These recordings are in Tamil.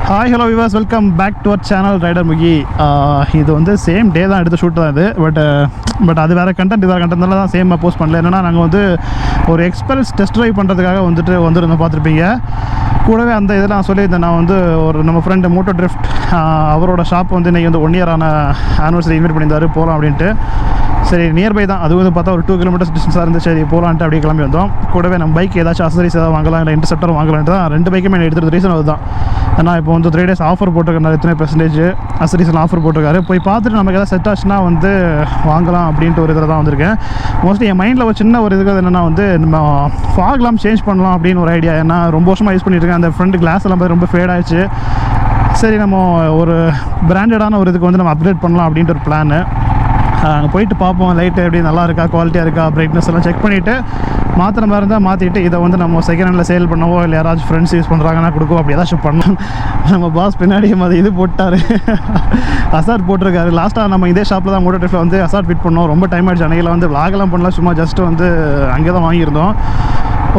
ஹாய் ஹலோ விவாஸ், welcome back to our channel rider Mukhi. இது வந்து சேம் டே தான் எடுத்த ஷூட் தான் இது. பட் அது வேறு கண்டென்ட், இது வேறு கண்டென்ட்னால தான் சேமாக போஸ்ட் பண்ணல. என்னென்னா நாங்கள் வந்து ஒரு எக்ஸ்பீரியன்ஸ் டெஸ்ட் ட்ரைவ் பண்ணுறதுக்காக வந்துருந்தோம், பார்த்துருப்பீங்க. கூடவே அந்த இதில் நான் சொல்லியிருந்தேன், நான் வந்து ஒரு நம்ம ஃப்ரெண்டு மோட்டோ ட்ரிஃப்ட் அவரோட ஷாப் வந்து இன்றைக்கி வந்து 1 year ஆனிவர்சரி இன்வைட் பண்ணியிருந்தார், போகலாம் அப்படின்ட்டு. சரி, நியர்பை தான், அது வந்து பார்த்தா ஒரு 2 kilometers டிஸ்டன்ஸாக இருந்து சரி போகலான்ட்டு அப்படியே கிளம்பி வந்தோம். கூடவே நம்ம பைக் ஏதாச்சும் அசசரிஸ் ஏதாவது வாங்கலாம், இல்லை இன்டர்செப்டர் வாங்கலான்ட்டு தான் 2 பைக்குமே எடுத்துகிட்டு ரீசன் அதுதான். ஏன்னா இப்போ வந்து 3 days ஆஃபர் போட்டிருக்காரு, எத்தனை % அசசரிஸ்லாம் ஆஃபர் போட்டிருக்காரு. போய் பார்த்துட்டு நமக்கு எதாவது செட் ஆச்சுன்னா வந்து வாங்கலாம் அப்படின்ட்டு ஒரு இதில் தான் வந்திருக்கேன். மோஸ்ட்லி என் மைண்டில் ஒரு சின்ன ஒரு இதுக்கு என்னென்னா வந்து நம்ம ஃபாக்லாம் சேஞ்ச் பண்ணலாம் அப்படின்னு ஒரு ஐடியா. ஏன்னா ரொம்ப வருஷமாக யூஸ் பண்ணியிருக்கேன், அந்த ஃப்ரண்ட் கிளாஸ் எல்லாம் பார்த்து ரொம்ப ஃபேட் ஆயிடுச்சு. சரி, நம்ம ஒரு பிராண்டடான ஒரு இதுக்கு வந்து நம்ம அப்கிரேட் பண்ணலாம் அப்படின்ட்டு ஒரு பிளானு. அங்கே போயிட்டு பார்ப்போம், லைட்டு எப்படி நல்லா இருக்கா, குவாலிட்டியாக இருக்கா, பிரைட்னஸ் எல்லாம் செக் பண்ணிவிட்டு மாற்றுற மாதிரி இருந்தால் மாற்றிட்டு இதை வந்து நம்ம செகண்ட் ஹேண்டில் சேல் பண்ணவோ இல்லை யாராச்சும் ஃப்ரெண்ட்ஸ் யூஸ் பண்ணுறாங்கன்னா கொடுக்கும், அப்படி ஏதாச்சும் பண்ணலாம். நம்ம பாஸ் பின்னாடி அது இது போட்டார், அசார்ட் போட்டிருக்காரு. லாஸ்ட்டாக நம்ம இதே ஷாப்பில் தான் மோட்டோ ட்ரிஃப்டில் வந்து அசார்ட் ஃபிட் பண்ணோம். ரொம்ப டைம் ஆகிடுச்சு. அன்றைக்கில் வந்து விளாகலாம் பண்ணலாம், சும்மா ஜஸ்ட்டு வந்து அங்கே தான் வாங்கியிருந்தோம்.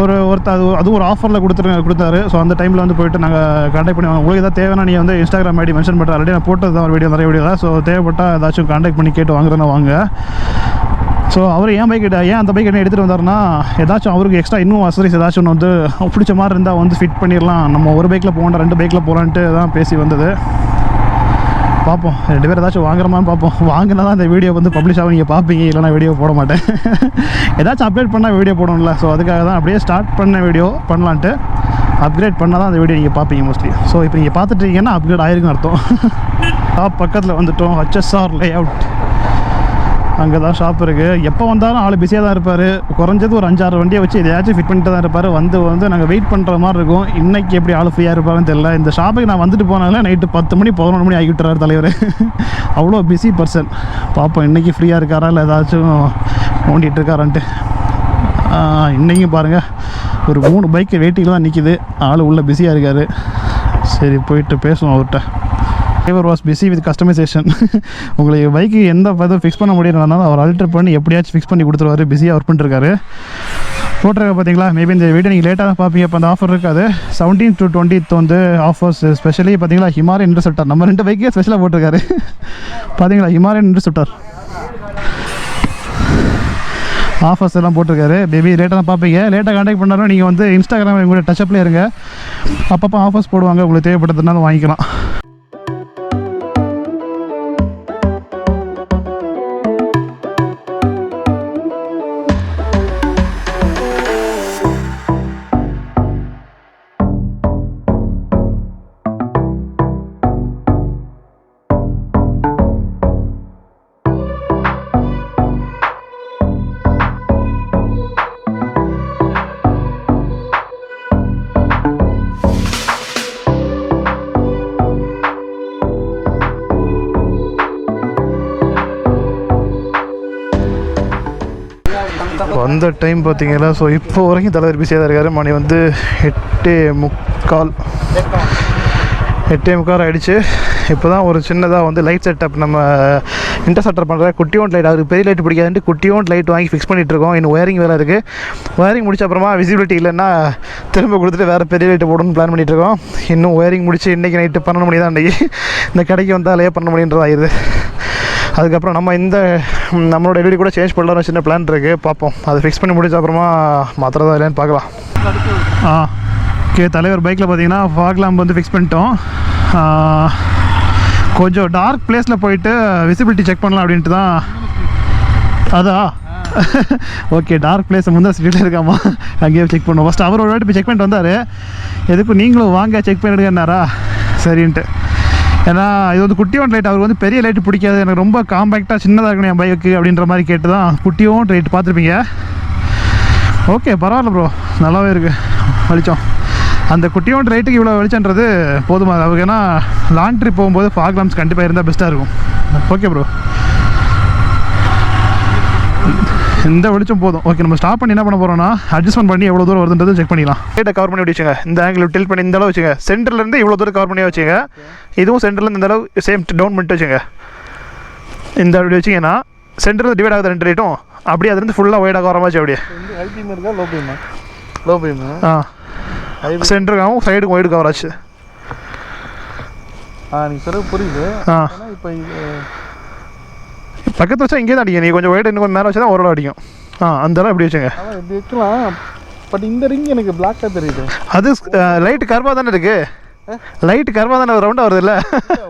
அதுவும் ஒரு ஆஃபரில் கொடுத்தாரு. ஸோ அந்த டைமில் வந்து போய்ட்டு நாங்கள் கான்டாக்ட் பண்ணி உங்களுக்கு எதாவது தேவைன்னா நீங்கள் வந்து இன்ஸ்டாகிராம் ஐடி மென்ஷன் பண்ணுற. ஆல்ரெடி நான் போட்டது தான் ஒரு வீடியோ, நிறைய வீடியோ தான். ஸோ தேவைப்பட்டால் ஏதாச்சும் கான்டாக்ட் பண்ணி கேட்டு வாங்குறதுனா வாங்க. ஸோ அவர் ஏன் அந்த பைக் என்ன எடுத்துகிட்டு வந்தாருன்னா, ஏதாச்சும் அவருக்கு எக்ஸ்ட்ரா இன்னும் அசரிஸ் ஏதாச்சும் ஒன்று வந்து பிடிச்ச மாதிரி இருந்தால் வந்து ஃபிட் பண்ணிடலாம். நம்ம ஒரு பைக்கில் போகணும், 2 பைக்கில் போகலான்ட்டு தான் பேசி வந்தது. பார்ப்போம், 2 பேர் ஏதாச்சும் வாங்குறமான்னு பார்ப்போம். வாங்கினா தான் இந்த வீடியோ வந்து பப்ளிஷ் ஆகும், நீங்கள் பார்ப்பீங்க. இல்லைனா வீடியோ போட மாட்டேன். ஏதாச்சும் அப்டேட் பண்ணால் வீடியோ போடணும்ல. ஸோ அதுக்காக தான் அப்படியே ஸ்டார்ட் பண்ண வீடியோ பண்ணலான்ட்டு. அப்கிரேட் பண்ணால் தான் அந்த வீடியோ நீங்கள் பார்ப்பீங்க மோஸ்ட்லி. ஸோ இப்போ நீங்கள் பார்த்துட்டீங்கன்னா அப்கிரேட் ஆயிருக்குன்னு அர்த்தம். ஷாப் பக்கத்தில் வந்துவிட்டோம், HSR லேஅவுட். அங்கே தான் ஷாப் இருக்குது. எப்போ வந்தாலும் ஆள் பிஸியாக தான் இருப்பார். குறைஞ்சது ஒரு 5-6 வண்டியை வச்சு எதையாச்சும் ஃபிட் பண்ணிட்டு தான் இருப்பார். வந்து நாங்கள் வெயிட் பண்ணுற மாதிரி இருக்கும். இன்றைக்கி எப்படி ஆள் ஃப்ரீயாக இருப்பாருன்னு தெரியல. இந்த ஷாப்புக்கு நான் வந்துட்டு போனால நைட்டு 10 மணி 11 மணி ஆகிவிட்டுறாரு தலைவர். அவ்வளோ பிஸி பர்சன். பார்ப்போம் இன்றைக்கி ஃப்ரீயாக இருக்காரா இல்லை ஏதாச்சும் நோண்டிகிட்டு இருக்காரான்ட்டு. இன்றைக்கும் பாருங்கள், ஒரு 3 பைக்கு வெயிட்டிங்கில் தான் நிற்கிது. ஆள் உள்ளே பிஸியாக இருக்கார். சரி, போயிட்டு பேசுவோம் அவர்கிட்ட. Driver was busy with customisation. உங்களுக்கு பைக்கு எந்த பதம் ஃபிக்ஸ் பண்ண முடியறதுனால அவர் அல்டர் பண்ணி எப்படியாச்சும் ஃபிக்ஸ் பண்ணி கொடுத்துருவாரு. பிஸியாக ஒர்க் பண்ணிருக்காரு. போட்டிருக்க பார்த்தீங்களா, மேபி இந்த வீடியோ நீங்கள் லேட்டாக தான் பார்ப்பீங்க. இப்போ அந்த ஆஃபர் இருக்காது. 17th to 20th வந்து ஆஃபர்ஸ். ஸ்பெஷலி பார்த்தீங்களா, ஹிமாலயன் இன்டர்செப்டர் நம்ம 2 பைக்கே ஸ்பெஷலாக போட்டிருக்காரு. பார்த்தீங்களா, ஹிமாலயன் இன்டர்செப்டர் ஆஃபர்ஸ் எல்லாம் போட்டிருக்காரு. மேபி லேட்டாக தான் பார்ப்பீங்க. லேட்டாக கான்டாக்ட் பண்ணாலும் நீங்கள் வந்து இன்ஸ்டாகிராம் எங்களோட டச்சப்லேயே இருங்க. அப்பப்போ ஆஃபர்ஸ் போடுவாங்க, உங்களுக்கு தேவைப்படுறதுனால வாங்கிக்கலாம். அந்த டைம் பார்த்தீங்களா, ஸோ இப்போ வரைக்கும் தலைவர் பிஸியாக தான் இருக்கார். மணி வந்து 8:45 ஆகிடுச்சு. இப்போ தான் ஒரு சின்னதாக வந்து லைட் செட்டப் நம்ம இன்டர்செப்டர் பண்ணுற குட்டியோண்ட் லைட், அவருக்கு பெரிய லைட் பிடிக்காதுன்ட்டு குட்டியோண்ட் லைட் வாங்கி ஃபிக்ஸ் பண்ணிகிட்ருக்கோம். இன்னும் ஒயரிங் வேலை இருக்குது. ஒயரிங் முடிச்ச அப்புறமா விசிபிலிட்டி இல்லைன்னா திரும்ப கொடுத்துட்டு வேறு பெரிய லைட்டு போடணும்னு பிளான் பண்ணிகிட்ருக்கோம். இன்னும் ஒயரிங் முடிச்சு இன்றைக்கி நைட்டு 12 மணி தான் இன்றைக்கி இந்த கடைக்கு வந்தாலே 12 மணின்றது ஆயிடுது. அதுக்கப்புறம் நம்ம நம்மளோட வீடு கூட சேஞ்ச் பண்ணலாம் சின்ன பிளான் இருக்குது. பார்ப்போம், அதை ஃபிக்ஸ் பண்ணி முடிச்ச அப்புறமா மாத்திரதா இல்லைன்னு பார்க்கலாம். ஓகே, தலைவர் பைக்கில் பார்த்தீங்கன்னா ஃபாக் லேம்ப் வந்து ஃபிக்ஸ் பண்ணிட்டோம். கொஞ்சம் டார்க் பிளேஸில் போயிட்டு விசிபிலிட்டி செக் பண்ணலாம் அப்படின்ட்டு தான். அதான் ஓகே, டார்க் பிளேஸ் முந்தா ஸ்ட்ரீட்டில் இருக்காமா, அங்கேயே செக் பண்ணுவோம். ஃபஸ்ட்டு அவர் ஒரு வாட்டி போய் செக் பண்ணிட்டு வந்தார். எதுக்கும் நீங்களும் வாங்க செக் பண்ணிடுங்கன்னாரா, சரின்ட்டு. ஏன்னா இது வந்து குட்டியோன் லைட், அவருக்கு வந்து பெரிய லைட்டு பிடிக்காது. எனக்கு ரொம்ப காம்பேக்டாக சின்னதாக இருக்கணும் என் பைக்கு அப்படின்ற மாதிரி கேட்டு தான் குட்டியோன் லைட் பார்த்துருப்பீங்க. ஓகே, பரவாயில்ல ப்ரோ, நல்லாவே இருக்குது வெளிச்சம். அந்த குட்டியோன் லைட்டுக்கு இவ்வளோ வெளிச்சன்றது போதுமா அவருக்கு. ஏன்னா லாங் ட்ரிப் போகும்போது ஃபாக் லேம்ப்ஸ் கண்டிப்பாக இருந்தால் பெஸ்ட்டாக இருக்கும். ஓகே ப்ரோ, இந்த வெளிச்சம் போதும். ஓகே, நம்ம ஸ்டாப் பண்ணி என்ன பண்ண போகிறோம்னா அட்ஜஸ்ட்மெண்ட் பண்ணி எவ்வளோ தூரம் வருதுன்றது செக் பண்ணிக்கலாம். லைட்டை கவர் பண்ணி வச்சுங்க, இந்த ஆங்கிள் டில்ட் பண்ணி இந்த அளவு வச்சுங்க. சென்டர்லேருந்து இவ்வளோ தூரம் கவர் பண்ணி வச்சுங்க. இதுவும் சென்டர்லேருந்து இந்த அளவு சேம் டவுன் பண்ணிட்டு வச்சுங்க. இந்த அப்படி வச்சிங்கன்னா சென்டரில் டிவைட் ஆகுது 2 லைட்டும். அப்படியே அதுலேருந்து ஃபுல்லாக ஒயிடாக வர மாதிரி அப்படியே லோ பீம் சென்டருக்காகவும் சைடுக்கும் ஒயிடு கவர் ஆச்சு. நீ சொல்றது புரியுது. இப்போ பக்கத்து வச்சா இங்கே தான் அடிக்கும். நீ கொஞ்சம் ஒயிட் இன்னும் கொஞ்சம் மேலே வச்சா தான் ஓரளவு அடிக்கும். அந்த அளவு இப்படி வச்சுங்க. இப்படி வைக்கலாம். பட் இந்த ரிங் எனக்கு பிளாக்காக தெரியுது. அது லைட் கர்வாக தானே இருக்கு. லைட் கர்வாக தானே ரவுண்டாக வருது இல்லை?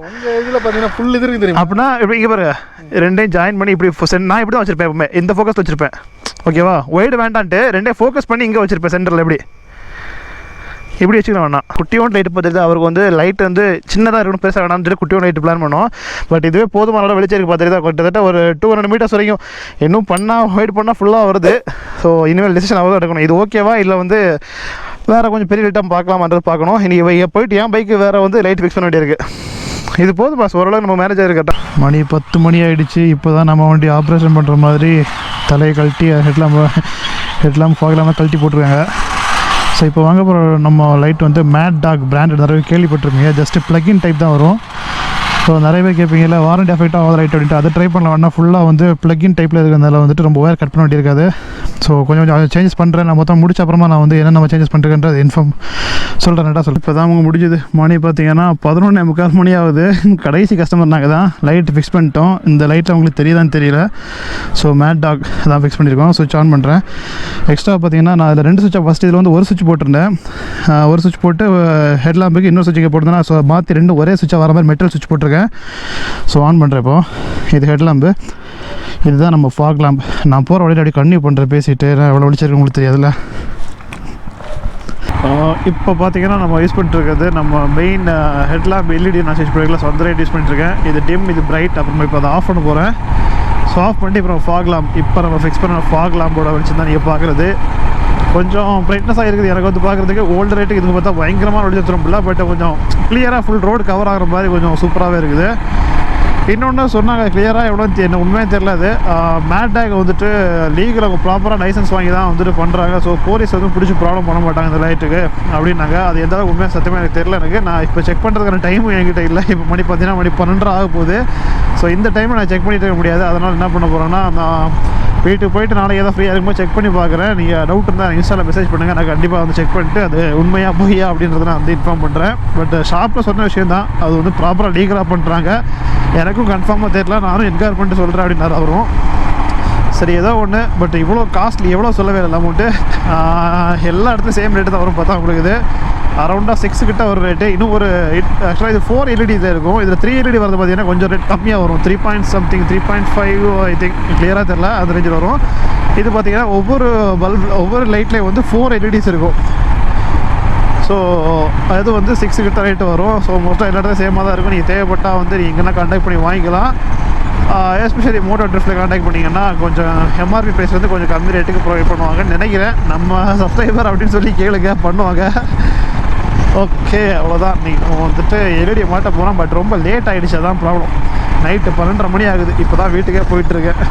உங்கள் இதில் பார்த்தீங்கன்னா ஃபுல் இது இருக்கு தெரியும். அப்படின்னா இப்படி இங்கே பாரு, ரெண்டையும் ஜாயின் பண்ணி இப்படி நான் இப்படி தான் வச்சுருப்பேன். எப்பவுமே இந்த ஃபோக்கஸ் வச்சுருப்பேன். ஓகேவா? ஒயிட் வேண்டான்ட்டு ரெண்டையும் ஃபோக்கஸ் பண்ணி இங்கே வச்சுருப்பேன் சென்டரில். இப்படி வச்சுக்கலாம் வேணாம். குட்டியோன் லைட் பார்த்துட்டு அவருக்கு வந்து லைட் வந்து சின்னதாக இருக்கணும், பெருசாக வேணாம்னு சொல்லி குட்டியோன் லைட் பிளான் பண்ணோம். பட் இதுவே போதுமான அளவு வெளிச்சம் இருக்குது பார்த்துட்டு கிட்டத்தட்ட ஒரு 200 மீட்டர்ஸ் வரைக்கும் இன்னும் பண்ணால் வெயிட் பண்ணால் ஃபுல்லாக வருது. ஸோ இனிமேல் டிசிஷன் அவர் தான் எடுக்கணும். இது ஓகேவா இல்லை வந்து வேறு கொஞ்சம் பெரிய லைட்டாக பார்க்கலாமான்றது பார்க்கணும். இன்றைக்கி போயிட்டு என் பைக்கு வேறு வந்து லைட் ஃபிக்ஸ் பண்ண வேண்டியிருக்கு. இது போதும் பாஸ், ஓரளவு நம்ம மேனேஜ் ஆகிருக்கட்டா. மணி 10 மணி ஆகிடுச்சு. இப்போ தான் நம்ம வண்டி ஆப்ரேஷன் பண்ணுற மாதிரி தலையை கழட்டி ஹெட்லாம் ஃபாக்லாம் கழட்டி போட்டுருக்காங்க. ஸோ இப்போ வாங்க போகிற நம்ம லைட் வந்து மேட் டாக் பிராண்டட் நிறைய கேள்விப்பட்டிருப்பீங்க. ஜஸ்ட்டு ப்ளக்இன் டைப் தான் வரும். ஸோ நிறைய பேர் கேட்பீங்கல்ல வாரண்டி அஃபெக்ட் ஆகாத லைட் அப்படின்ட்டு, அதை ட்ரை பண்ணலாம் வேணா. ஃபுல்லாக வந்து ப்ளக்இன் டைப்பில் இருக்கிறதுனால வந்துட்டு ரொம்ப ஒயர் கட் பண்ண வேண்டியிருக்காது. ஸோ கொஞ்சம் சேஞ்சஸ் பண்ணுறேன். நான் மொத்தம் முடிச்ச அப்புறமா நான் வந்து என்ன நம்ம சேஞ்சஸ் பண்ணுறேன்றது இன்ஃபார்ம் சொல்கிறேன். நட்டா சொல்லி இப்போ தான் அவங்க முடிஞ்சுது. மணி பார்த்தீங்கன்னா 11:45 மணி ஆகுது. கடைசி கஸ்டமர் நாங்கள் தான். லைட் ஃபிக்ஸ் பண்ணிட்டோம். இந்த லைட்டில் உங்களுக்கு தெரியுதான்னு தெரியல. ஸோ மேட் டாக் தான் ஃபிக்ஸ் பண்ணியிருக்கோம். சுவிட்ச் ஆன் பண்ணுறேன். எக்ஸ்ட்ரா பார்த்தீங்கன்னா நான் அதில் 2 சுவிட்சாக ஃபஸ்ட் இதில் வந்து ஒரு சுவிட்ச் போட்டிருந்தேன். ஒரு சுவிட்ச் போட்டு ஹெட்லாம்புக்கு இன்னொரு சுவிட்ச் போட்டிருந்தேன். ஸோ மாற்றி 2 ஒரே சுவிட்சாக வர மாதிரி மெட்டல் சுவிட்ச் போட்டிருக்கேன். ஸோ ஆன் பண்ணுறேன். இப்போது இது ஹெட்லாம்பு, இதுதான் நம்ம ஃபாக் லேம்ப். நான் போகிற வழியில் அப்படி கன்டினியூ பண்ணுறேன் பேசிட்டு. நான் எவ்வளோ வெளிச்சிருக்கு உங்களுக்கு தெரியாதுல்ல. இப்போ பார்த்தீங்கன்னா நம்ம யூஸ் பண்ணிட்டுருக்கிறது நம்ம மெயின் ஹெட்லாம்ப் எல்இடி நான் சேஞ்ச் பண்ணிக்கலாம். ஸோ அந்த லைட் யூஸ் பண்ணிட்டுருக்கேன். இது டிம், இது பிரைட். அப்புறமா இப்போ அதை ஆஃப் பண்ண போகிறேன். ஸோ ஆஃப் பண்ணிட்டு அப்புறம் ஃபாக் லேம்ப், இப்போ நம்ம ஃபிக்ஸ் பண்ண ஃபாக் லேம்போட வெளிச்சம் தான் நீங்கள் பார்க்குறது. கொஞ்சம் பிரைட்னஸாக இருக்குது எனக்கு வந்து பார்க்குறதுக்கு. ஓல்டு ரேட்டுக்கு இதுக்கு பார்த்தா பயங்கரமாக வெளிச்சம் திரும்பல. பட் கொஞ்சம் கிளியராக ஃபுல் ரோடு கவர் ஆகிற மாதிரி கொஞ்சம் சூப்பராகவே இருக்குது. இன்னொன்று சொன்னாங்க கிளியராக எவ்வளோ என்ன உண்மையாக தெரியல. அது மேட் டாக் வந்துட்டு லீகில் அவங்க ப்ராப்பராக லைசன்ஸ் வாங்கி தான் வந்துட்டு பண்ணுறாங்க. ஸோ போலீஸ் வந்து பிடிச்சி ப்ராப்ளம் பண்ண மாட்டாங்க இந்த லைட்டுக்கு அப்படின்னாங்க. அது எந்த அளவுக்கு உண்மையாக சத்தியமாக எனக்கு தெரியல. எனக்கு நான் இப்போ செக் பண்ணுறதுக்கான டைமும் என்கிட்ட இல்லை. இப்போ மணி பார்த்தீங்கன்னா மணி 12 ஆக போகுது. ஸோ இந்த டைமை நான் செக் பண்ணிட்டு இருக்க முடியாது. அதனால் என்ன பண்ண போகிறேன்னா, நான் வீட்டுக்கு போயிட்டு நாளைக்கு ஏதாவது ஃப்ரீயாக இருக்கும்போது செக் பண்ணி பார்க்குறேன். நீங்கள் டவுட் இருந்தால் இன்ஸ்டாவில் மெசேஜ் பண்ணுங்கள். நான் கண்டிப்பாக வந்து செக் பண்ணிட்டு அது உண்மையாக பொய்யா அப்படின்றத நான் வந்து இன்ஃபார்ம் பண்ணுறேன். பட் ஷாப்பில் சொன்ன விஷயம் தான், அது வந்து ப்ராப்பராக லீகலாக பண்ணுறாங்க. எனக்கும் கன்ஃபார்மாக தெரியல. நானும் என்கொயர் பண்ணிட்டு சொல்கிறேன் அப்படின்னாரு அவரும். சரி ஏதோ ஒன்று. பட் இவ்வளோ காஸ்ட்லி எவ்வளோ சொல்லவே இல்லை அமௌண்ட்டு. எல்லா இடத்துலையும் சேம் ரேட்டு தான் வரும் பார்த்தா உங்களுக்கு. இது அரௌண்டாக 6 கிட்ட ஒரு ரேட்டு. இன்னும் ஒரு ஆக்சுவலாக இது 4 எல்இடி தான் இருக்கும். இதில் 3 எல்இடி வரது பார்த்தீங்கன்னா கொஞ்சம் ரேட் கம்மியாக வரும். 3.5 ஐ திங்க், கிளியராக தெரில, அந்த ரேஞ்சில் வரும். இது பார்த்தீங்கன்னா ஒவ்வொரு லைட்லேயும் வந்து 4 எல்இடிஸ் இருக்கும். ஸோ அது வந்து 6 கிட்ட ரேட்டு வரும். ஸோ மோஸ்ட்டாக எல்லா இடத்துல சேமாக தான் இருக்கும். நீங்கள் தேவைப்பட்டால் வந்து நீங்கள் எங்கன்னா கான்டாக்ட் பண்ணி வாங்கிக்கலாம். எஸ்பெஷலி மோட்டோ ட்ரிஃப்ட்டில் கான்டாக்ட் பண்ணிங்கன்னா கொஞ்சம் எம்ஆர்பி ப்ரைஸ் வந்து கொஞ்சம் கம்மி ரேட்டுக்கு ப்ரொவைட் பண்ணுவாங்கன்னு நினைக்கிறேன். நம்ம சப்ஸ்கிரைபர் அப்படின்னு சொல்லி கேளுங்க, பண்ணுவாங்க. ஓகே, அவ்வளோதான். நீங்கள் வந்துட்டு எல்இடி மாட்ட போகிறோம். பட் ரொம்ப லேட் ஆகிடுச்சு, அதான் ப்ராப்ளம். நைட்டு 12:30 மணி ஆகுது. இப்போ தான் வீட்டுக்கே போயிட்டுருக்கேன்.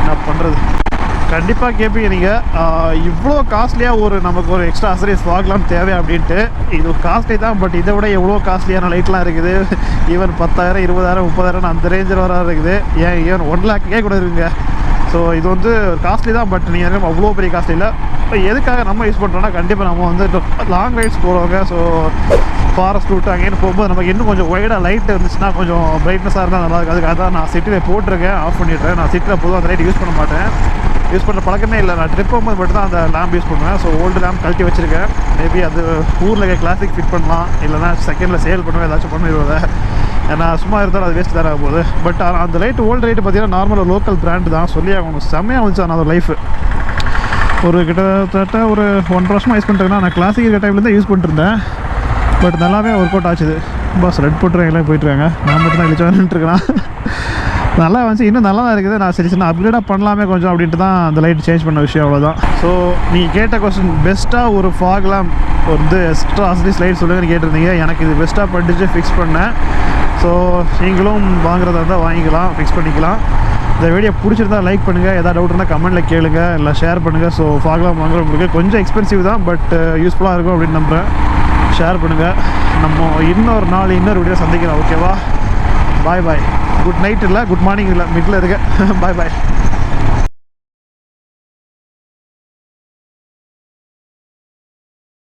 என்ன பண்ணுறது? கண்டிப்பாக கேட்பீங்க நீங்கள், இவ்வளோ காஸ்ட்லியாக நமக்கு ஒரு எக்ஸ்ட்ரா அசரிஸ் வாங்கலாம் தேவை அப்படின்ட்டு. இது காஸ்ட்லி தான். பட் இதை விட எவ்வளோ காஸ்ட்லியான லைட்லாம் இருக்குது. ஈவன் 10,000, 20,000, 30,000 அந்த ரேஞ்சில் வர இருக்குது. ஏன் ஈவன் 1 lakhக்கே கூட இருக்குங்க. ஸோ இது வந்து காஸ்ட்லி தான். பட் நீங்கள் அவ்வளோ பெரிய காஸ்ட்லி இல்லை. இப்போ எதுக்காக நம்ம யூஸ் பண்ணுறோன்னா, கண்டிப்பாக நம்ம வந்து லாங் ரைட்ஸ் போகிறவங்க, ஸோ ஃபாரஸ்ட் ரூட் அங்கேன்னு போகும்போது நமக்கு இன்னும் கொஞ்சம் ஒய்டாக லைட் இருந்துச்சுன்னா கொஞ்சம் பிரைட்னஸாக இருந்தால் நல்லா இருக்குது. அதுக்காக தான் நான் சிட்டியில் போட்டிருக்கேன், ஆஃப் பண்ணிடுறேன். நான் சிட்டியில் பொதுவாக அந்த லைட் யூஸ் பண்ண மாட்டேன். யூஸ் பண்ணுற பழக்கமே இல்லை. நான் ட்ரிப் போகும்போது மட்டும் தான் அந்த லேம்ப் யூஸ் பண்ணுவேன். ஸோ ஓல்டு லேம்ப் கழட்டி வச்சுருக்கேன். மேபி அது ஊரில் கிளாசிக் ஃபிட் பண்ணலாம், இல்லைனா செகண்டில் சேல் பண்ணுவேன், ஏதாச்சும் பண்ணிடுவேன். ஏன்னா சும்மா இருந்தாலும் அது வேஸ்ட் தான் ஆக போகுது. பட் அந்த லைட் ஓல்டு லைட்டு பார்த்தீங்கன்னா நார்மலாக லோக்கல் பிராண்டு தான் சொல்லி ஆகணும். செம்மையாக வந்துச்சு. ஆனால் அது லைஃப் ஒரு கிட்டத்தட்ட ஒரு 1 வருஷமாக யூஸ் பண்ணிட்டேன்னா, நான் கிளாசிக் டைம்லேருந்து யூஸ் பண்ணிட்டுருந்தேன். பட் நல்லாவே ஒர்க் அவுட் ஆச்சுது. பாஸ் ரெட் போட்டுருங்க, எல்லாம் போயிட்டுருக்காங்க. நான் மட்டும் தான் இழிச்சோன்னுட்டுருக்கேன். நல்லா வந்துச்சு, இன்னும் நல்லா தான் இருக்குது. நான் சரி அப்கிரேடாக பண்ணலாமே கொஞ்சம் அப்படின்ட்டு தான் அந்த லைட் சேஞ்ச் பண்ண விஷயம், அவ்வளோதான். ஸோ நீங்கள் கேட்ட கொஸ்டின், பெஸ்ட்டாக ஒரு ஃபாக் லேம்ப் வந்து எக்ஸ்ட்ரா அசரிஸ் லைட் சொல்லுங்கன்னு கேட்டிருந்தீங்க. எனக்கு இது பெஸ்ட்டாக பண்ணிட்டு ஃபிக்ஸ் பண்ணேன். ஸோ நீங்களும் வாங்குறதா இருந்தால் வாங்கிக்கலாம், ஃபிக்ஸ் பண்ணிக்கலாம். இந்த வீடியோ பிடிச்சிருந்தா லைக் பண்ணுங்கள். எதாவது டவுட் இருந்தால் கமெண்ட்டில் கேளுங்க, இல்லை ஷேர் பண்ணுங்கள். ஸோ ஃபாக் லேம்ப் வாங்குறவங்களுக்கு கொஞ்சம் எக்ஸ்பென்சிவ் தான், பட் யூஸ்ஃபுல்லாக இருக்கும் அப்படின்னு நம்புகிறேன். ஷேர் பண்ணுங்கள். நம்ம இன்னொரு நாள் இன்னொரு வீடியோ சந்திக்கலாம். ஓகேவா? பாய் பாய். குட் நைட் இல்லை, குட் மார்னிங் இல்லை, மிடில் இருக்க. பாய் பாய்.